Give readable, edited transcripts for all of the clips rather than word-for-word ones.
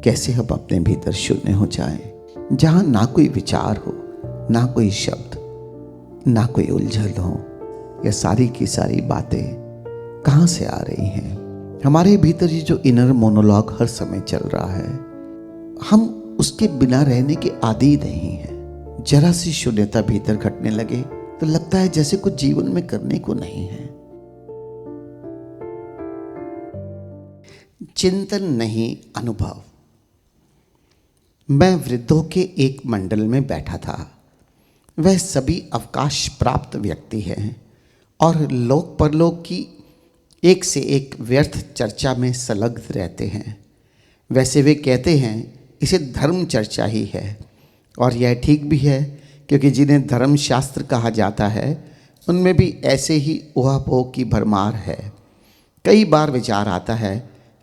कैसे हम अपने भीतर शून्य हो जाएं, जहां ना कोई विचार हो, ना कोई शब्द, ना कोई उलझन हो। ये सारी की सारी बातें कहां से आ रही हैं? हमारे भीतर ये जो इनर मोनोलॉग हर समय चल रहा है, हम उसके बिना रहने के आदी नहीं हैं। जरा सी शून्यता भीतर घटने लगे तो लगता है जैसे कुछ जीवन में करने को नहीं है। चिंतन नहीं, अनुभव। मैं वृद्धों के एक मंडल में बैठा था। वह सभी अवकाश प्राप्त व्यक्ति हैं और लोक परलोक की एक से एक व्यर्थ चर्चा में संलग्न रहते हैं। वैसे वे कहते हैं इसे धर्म चर्चा ही है, और यह ठीक भी है, क्योंकि जिन्हें धर्म शास्त्र कहा जाता है उनमें भी ऐसे ही ऊहापोह की भरमार है। कई बार विचार आता है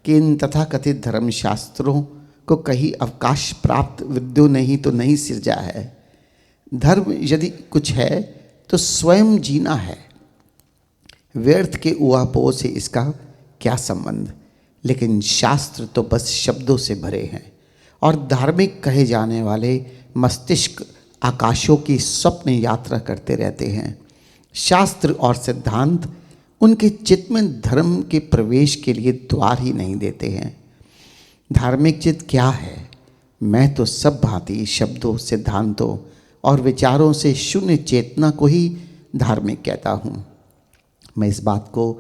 कि इन तथाकथित धर्म शास्त्रों को कहीं अवकाश प्राप्त विद्यों ने ही तो नहीं सिरजा है। धर्म यदि कुछ है तो स्वयं जीना है। व्यर्थ के ऊहापोह से इसका क्या संबंध? लेकिन शास्त्र तो बस शब्दों से भरे हैं, और धार्मिक कहे जाने वाले मस्तिष्क आकाशों की स्वप्न यात्रा करते रहते हैं। शास्त्र और सिद्धांत उनके चित्त में धर्म के प्रवेश के लिए द्वार ही नहीं देते हैं। धार्मिक चित्त क्या है? मैं तो सब भांति शब्दों, सिद्धांतों और विचारों से शून्य चेतना को ही धार्मिक कहता हूँ। मैं इस बात को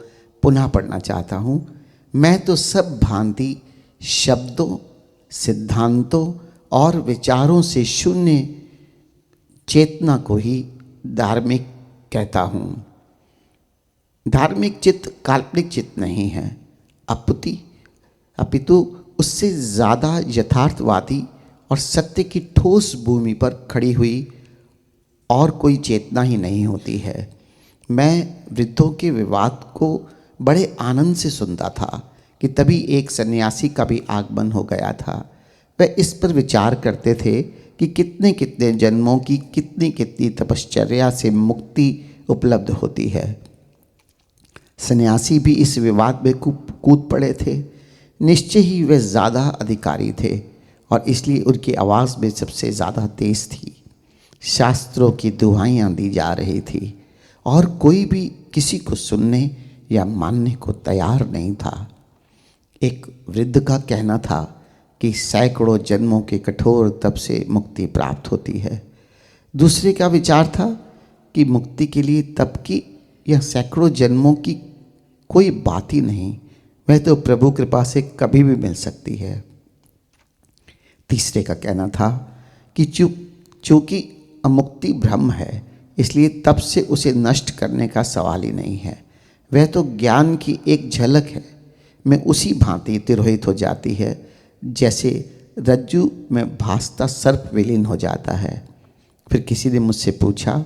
पुनः पढ़ना चाहता हूँ। मैं तो सब भांति शब्दों, सिद्धांतों और विचारों से शून्य चेतना को ही धार्मिक कहता हूँ। धार्मिक चित्त काल्पनिक चित्त नहीं है, अपितु उससे ज़्यादा यथार्थवादी और सत्य की ठोस भूमि पर खड़ी हुई और कोई चेतना ही नहीं होती है। मैं वृद्धों के विवाद को बड़े आनंद से सुनता था कि तभी एक सन्यासी का भी आगमन हो गया था। वह इस पर विचार करते थे कि कितने कितने जन्मों की कितनी कितनी तपश्चर्या से मुक्ति उपलब्ध होती है। सन्यासी भी इस विवाद में कूद पड़े थे। निश्चय ही वे ज़्यादा अधिकारी थे और इसलिए उनकी आवाज़ में सबसे ज़्यादा तेज थी। शास्त्रों की दुहाइयाँ दी जा रही थी और कोई भी किसी को सुनने या मानने को तैयार नहीं था। एक वृद्ध का कहना था कि सैकड़ों जन्मों के कठोर तप से मुक्ति प्राप्त होती है। दूसरे का विचार था कि मुक्ति के लिए तप की या सैकड़ों जन्मों की कोई बात ही नहीं, वह तो प्रभु कृपा से कभी भी मिल सकती है। तीसरे का कहना था कि चूंकि अमुक्ति ब्रह्म है, इसलिए तप से उसे नष्ट करने का सवाल ही नहीं है। वह तो ज्ञान की एक झलक है, में उसी भांति तिरोहित हो जाती है जैसे रज्जु में भासता सर्प विलीन हो जाता है। फिर किसी ने मुझसे पूछा,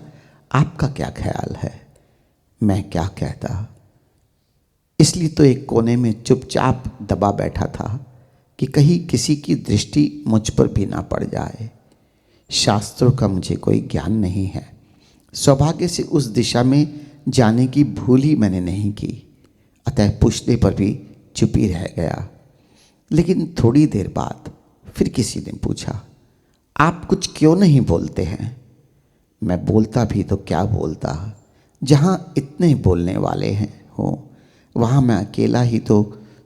आपका क्या ख्याल है? मैं क्या कहता। इसलिए तो एक कोने में चुपचाप दबा बैठा था कि कहीं किसी की दृष्टि मुझ पर भी ना पड़ जाए। शास्त्रों का मुझे कोई ज्ञान नहीं है। सौभाग्य से उस दिशा में जाने की भूल ही मैंने नहीं की, अतः पूछने पर भी चुप ही रह गया। लेकिन थोड़ी देर बाद फिर किसी ने पूछा, आप कुछ क्यों नहीं बोलते हैं? मैं बोलता भी तो क्या बोलता, जहाँ इतने बोलने वाले हैं हो वहाँ मैं अकेला ही तो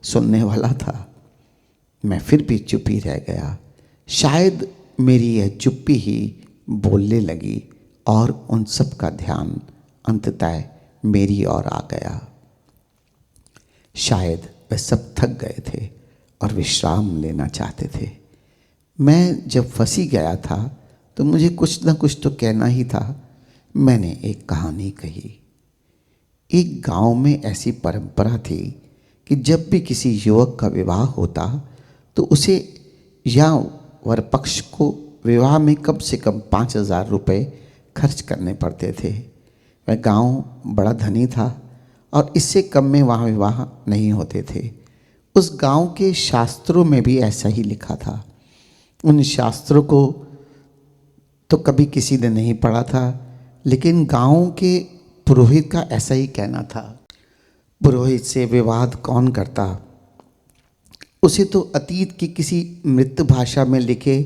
सुनने वाला था। मैं फिर भी चुप ही रह गया। शायद मेरी यह चुप्पी ही बोलने लगी और उन सब का ध्यान अंततः मेरी ओर आ गया। शायद वे सब थक गए थे और विश्राम लेना चाहते थे। मैं जब फंसी गया था तो मुझे कुछ न कुछ तो कहना ही था। मैंने एक कहानी कही। एक गांव में ऐसी परंपरा थी कि जब भी किसी युवक का विवाह होता तो उसे या वर पक्ष को विवाह में कम से कम 5,000 रुपये खर्च करने पड़ते थे। वह गांव बड़ा धनी था और इससे कम में वहाँ विवाह नहीं होते थे। उस गांव के शास्त्रों में भी ऐसा ही लिखा था। उन शास्त्रों को तो कभी किसी ने नहीं पढ़ा था, लेकिन गांव के पुरोहित का ऐसा ही कहना था। पुरोहित से विवाद कौन करता? उसे तो अतीत की किसी मृत भाषा में लिखे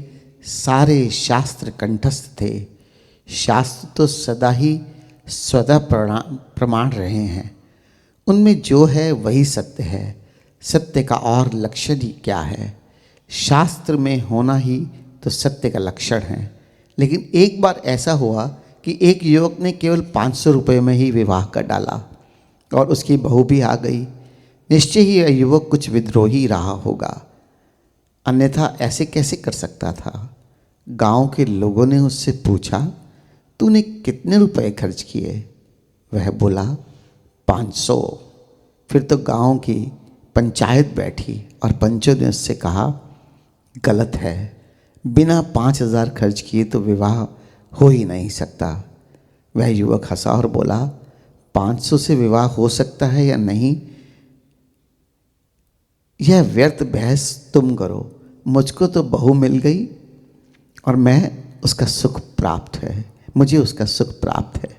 सारे शास्त्र कंठस्थ थे। शास्त्र तो सदा ही स्वतः प्रमाण रहे हैं। उनमें जो है वही सत्य है। सत्य का और लक्षण ही क्या है? शास्त्र में होना ही तो सत्य का लक्षण है। लेकिन एक बार ऐसा हुआ कि एक युवक ने केवल 500 रुपये में ही विवाह कर डाला और उसकी बहू भी आ गई। निश्चय ही यह युवक कुछ विद्रोही रहा होगा, अन्यथा ऐसे कैसे कर सकता था। गांव के लोगों ने उससे पूछा, तूने कितने रुपए खर्च किए? वह बोला, 500। फिर तो गांव की पंचायत बैठी और पंचों ने उससे कहा, गलत है, बिना 5,000 खर्च किए तो विवाह हो ही नहीं सकता। वह युवक हंसा और बोला, 500 से विवाह हो सकता है या नहीं, यह व्यर्थ बहस तुम करो। मुझको तो बहू मिल गई और मुझे उसका सुख प्राप्त है।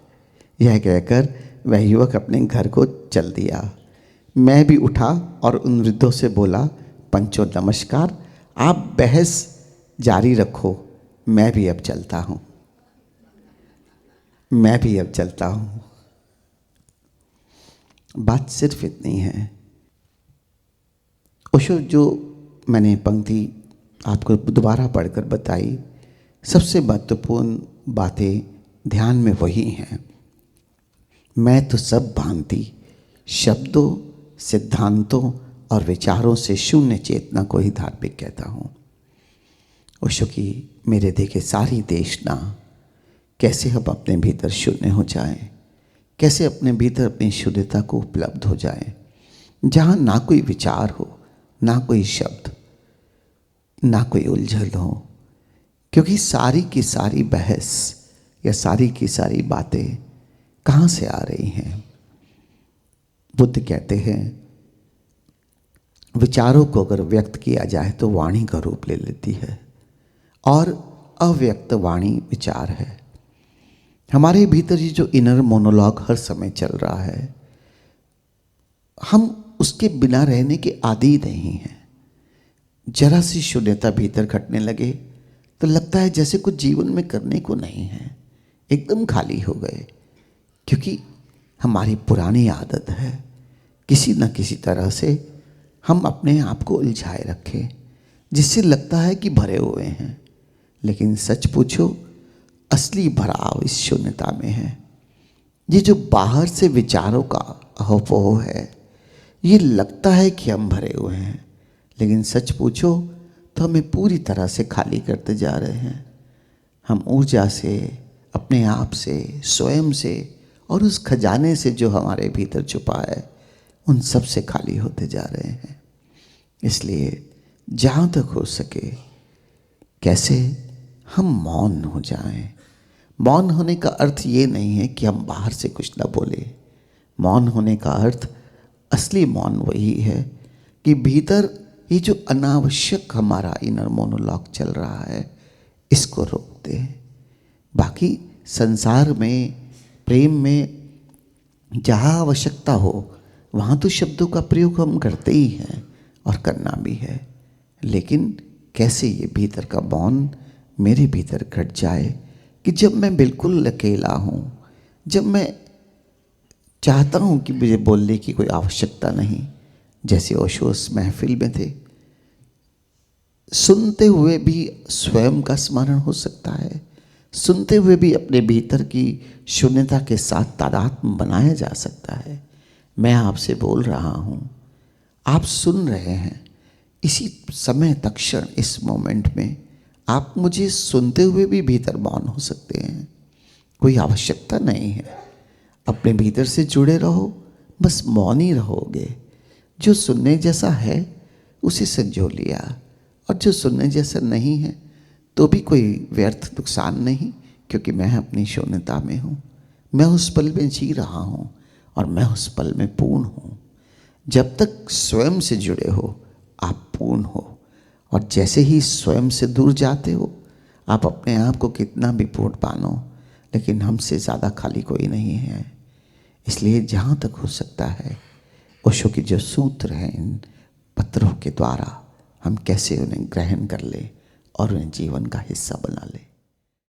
यह कहकर वह युवक अपने घर को चल दिया। मैं भी उठा और उन वृद्धों से बोला, पंचों नमस्कार, आप बहस जारी रखो, मैं भी अब चलता हूँ। बात सिर्फ इतनी है। ओशो जो मैंने पंक्ति आपको दोबारा पढ़कर बताई, सबसे महत्वपूर्ण बातें ध्यान में वही हैं। मैं तो सब भांति शब्दों, सिद्धांतों और विचारों से शून्य चेतना को ही धार्मिक कहता हूँ। ओशो की मेरे देखे सारी देशना, कैसे हम अपने भीतर शून्य हो जाएं, कैसे अपने भीतर अपनी शुद्धता को उपलब्ध हो जाएं, जहाँ ना कोई विचार हो, ना कोई शब्द, ना कोई उलझन हो। क्योंकि सारी की सारी बहस या सारी की सारी बातें कहाँ से आ रही हैं? बुद्ध कहते हैं, विचारों को अगर व्यक्त किया जाए तो वाणी का रूप ले लेती है, और अव्यक्त वाणी विचार है। हमारे भीतर ये जो इनर मोनोलॉग हर समय चल रहा है, हम उसके बिना रहने के आदी नहीं हैं। जरा सी शून्यता भीतर घटने लगे तो लगता है जैसे कुछ जीवन में करने को नहीं है, एकदम खाली हो गए। क्योंकि हमारी पुरानी आदत है किसी न किसी तरह से हम अपने आप को उलझाए रखें, जिससे लगता है कि भरे हुए हैं। लेकिन सच पूछो, असली भराव इस शून्यता में है। ये जो बाहर से विचारों का अहोपोह है, ये लगता है कि हम भरे हुए हैं, लेकिन सच पूछो तो हमें पूरी तरह से खाली करते जा रहे हैं। हम ऊर्जा से, अपने आप से, स्वयं से और उस खजाने से जो हमारे भीतर छुपा है, उन सब से खाली होते जा रहे हैं। इसलिए जहाँ तक हो सके कैसे हम मौन हो जाएं। मौन होने का अर्थ ये नहीं है कि हम बाहर से कुछ ना बोले। मौन होने का अर्थ, असली मौन वही है कि भीतर ये जो अनावश्यक हमारा इनर मोनोलॉग चल रहा है, इसको रोक दे। बाकी संसार में, प्रेम में जहाँ आवश्यकता हो वहाँ तो शब्दों का प्रयोग हम करते ही हैं और करना भी है। लेकिन कैसे ये भीतर का मौन मेरे भीतर घट जाए कि जब मैं बिल्कुल अकेला हूँ, जब मैं चाहता हूँ कि मुझे बोलने की कोई आवश्यकता नहीं, जैसे ओशो उस महफिल में थे, सुनते हुए भी स्वयं का स्मरण हो सकता है, सुनते हुए भी अपने भीतर की शून्यता के साथ तादात्म्य बनाया जा सकता है। मैं आपसे बोल रहा हूँ, आप सुन रहे हैं, इसी समय तक्षण, इस मोमेंट में आप मुझे सुनते हुए भी भीतर मौन हो सकते हैं। कोई आवश्यकता नहीं है, अपने भीतर से जुड़े रहो, बस मौन ही रहोगे। जो सुनने जैसा है उसे संजो लिया, और जो सुनने जैसा नहीं है तो भी कोई व्यर्थ नुकसान नहीं, क्योंकि मैं अपनी शून्यता में हूँ, मैं उस पल में जी रहा हूँ और मैं उस पल में पूर्ण हूँ। जब तक स्वयं से जुड़े हो आप पूर्ण हो, और जैसे ही स्वयं से दूर जाते हो आप अपने आप को कितना भी पूर्ण मानो, लेकिन हमसे ज़्यादा खाली कोई नहीं है। इसलिए जहाँ तक हो सकता है ओशो के जो सूत्र हैं इन पत्रों के द्वारा, हम कैसे उन्हें ग्रहण कर ले और उन्हें जीवन का हिस्सा बना ले।